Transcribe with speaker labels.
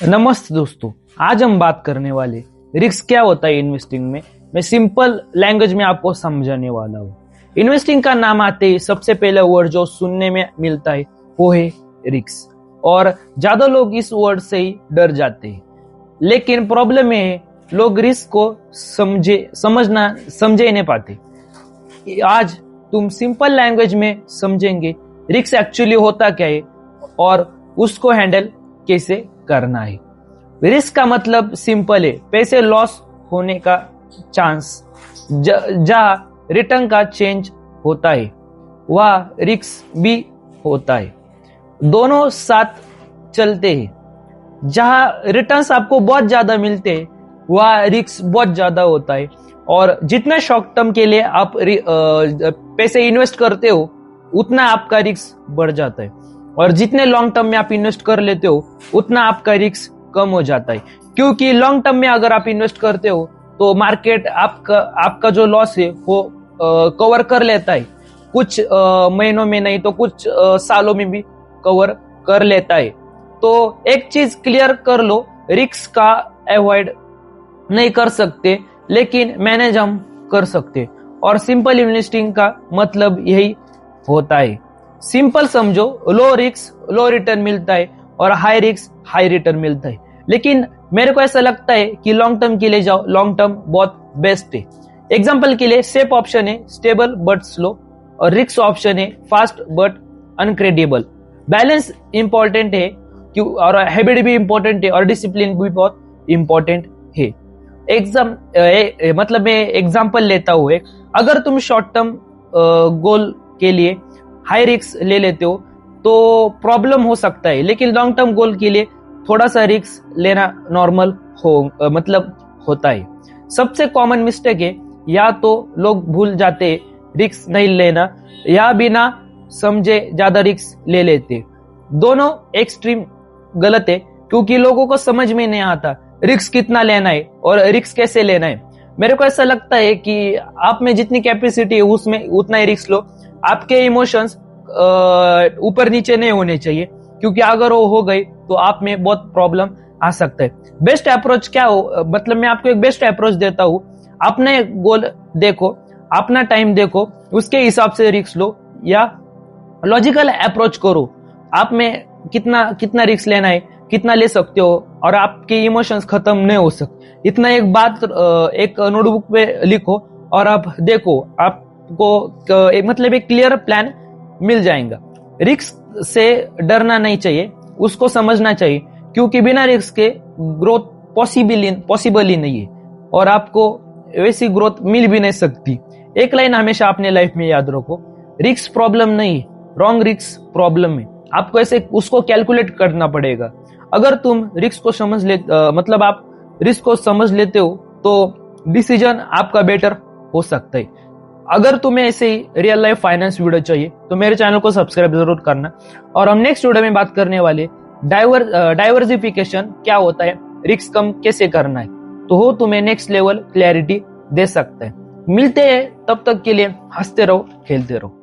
Speaker 1: नमस्ते दोस्तों, आज हम बात करने वाले रिस्क क्या होता है इन्वेस्टिंग में। मैं सिंपल लैंग्वेज में आपको समझाने वाला हूँ। इन्वेस्टिंग का नाम आते ही सबसे पहला वर्ड जो सुनने में मिलता है वो है रिस्क, और ज्यादा लोग इस वर्ड से ही डर जाते हैं। लेकिन प्रॉब्लम ये है, लोग रिस्क को समझे ही नहीं पाते। आज तुम सिंपल लैंग्वेज में समझेंगे रिस्क एक्चुअली होता क्या है और उसको हैंडल कैसे करना है। रिस्क का मतलब सिंपल है, पैसे लॉस होने का चांस। जहां रिटर्न का चेंज होता है वह रिस्क भी होता है, दोनों साथ चलते हैं। जहां रिटर्न्स आपको बहुत ज्यादा मिलते हैं वह रिस्क बहुत ज्यादा होता है, और जितना शॉर्ट टर्म के लिए आप पैसे इन्वेस्ट करते हो उतना आपका रिस्क बढ़ जाता है, और जितने लॉन्ग टर्म में आप इन्वेस्ट कर लेते हो उतना आपका रिस्क कम हो जाता है। क्योंकि लॉन्ग टर्म में अगर आप इन्वेस्ट करते हो तो मार्केट आपका जो लॉस है वो कवर कर लेता है, कुछ महीनों में नहीं तो कुछ सालों में भी कवर कर लेता है। तो एक चीज क्लियर कर लो, रिस्क का अवॉइड नहीं कर सकते लेकिन मैनेज हम कर सकते, और सिंपल इन्वेस्टिंग का मतलब यही होता है। सिंपल समझो, लो रिस्क लो रिटर्न मिलता है और हाई रिस्क हाई रिटर्न मिलता है। लेकिन मेरे को ऐसा लगता है कि लॉन्ग टर्म के लिए जाओ, लॉन्ग टर्म बहुत बेस्ट है। एग्जांपल के लिए सेफ ऑप्शन है स्टेबल बट स्लो, और रिस्क ऑप्शन है fast but incredible. Balance important है और हैबिट भी इंपॉर्टेंट है और डिसिप्लिन भी बहुत इंपॉर्टेंट है। मतलब मैं एग्जांपल लेता हूं एक, अगर तुम शॉर्ट टर्म गोल के लिए हाई रिस्क ले लेते हो तो प्रॉब्लम हो सकता है, लेकिन लॉन्ग टर्म गोल के लिए थोड़ा सा रिस्क लेना नॉर्मल होता है। सबसे कॉमन मिस्टेक है, या तो लोग भूल जाते रिस्क नहीं लेना या बिना समझे ज्यादा रिस्क ले लेते। दोनों एक्सट्रीम गलत है, क्योंकि लोगों को समझ में नहीं आता रिस्क कितना लेना है और रिस्क कैसे लेना है। मेरे को ऐसा लगता है कि आप में जितनी कैपेसिटी है उसमें उतना ही रिस्क लो। आपके इमोशंस ऊपर नीचे नहीं होने चाहिए, क्योंकि अगर वो हो गई तो आप में बहुत प्रॉब्लम आ सकता है। बेस्ट अप्रोच क्या हो, मतलब मैं आपको एक बेस्ट अप्रोच देता हूं। अपने गोल देखो, अपना टाइम देखो, उसके हिसाब से रिस्क लो या लॉजिकल अप्रोच करो। आप में कितना रिस्क लेना है, कितना ले सकते हो, और आपके इमोशंस खत्म नहीं हो सकते। इतना एक बात एक नोटबुक पे लिखो और आप देखो, आपको मतलब एक क्लियर प्लान मिल जाएगा। रिस्क से डरना नहीं चाहिए, उसको समझना चाहिए, क्योंकि बिना रिस्क के ग्रोथ पॉसिबल ही नहीं है, और आपको वैसी ग्रोथ मिल भी नहीं सकती। एक लाइन हमेशा अपने लाइफ में याद रखो, रिस्क प्रॉब्लम नहीं, रॉन्ग रिस्क प्रॉब्लम है। आपको ऐसे उसको कैलकुलेट करना पड़ेगा। अगर तुम रिस्क को मतलब आप रिस्क को समझ लेते हो तो डिसीजन आपका बेटर हो सकता है। अगर तुम्हें ऐसे ही रियल लाइफ फाइनेंस वीडियो चाहिए तो मेरे चैनल को सब्सक्राइब जरूर करना, और हम नेक्स्ट वीडियो में बात करने वाले डाइवर्सिफिकेशन क्या होता है, रिस्क कम कैसे करना है, तो वो तुम्हें नेक्स्ट लेवल क्लैरिटी दे सकता है। मिलते हैं, तब तक के लिए हंसते रहो, खेलते रहो।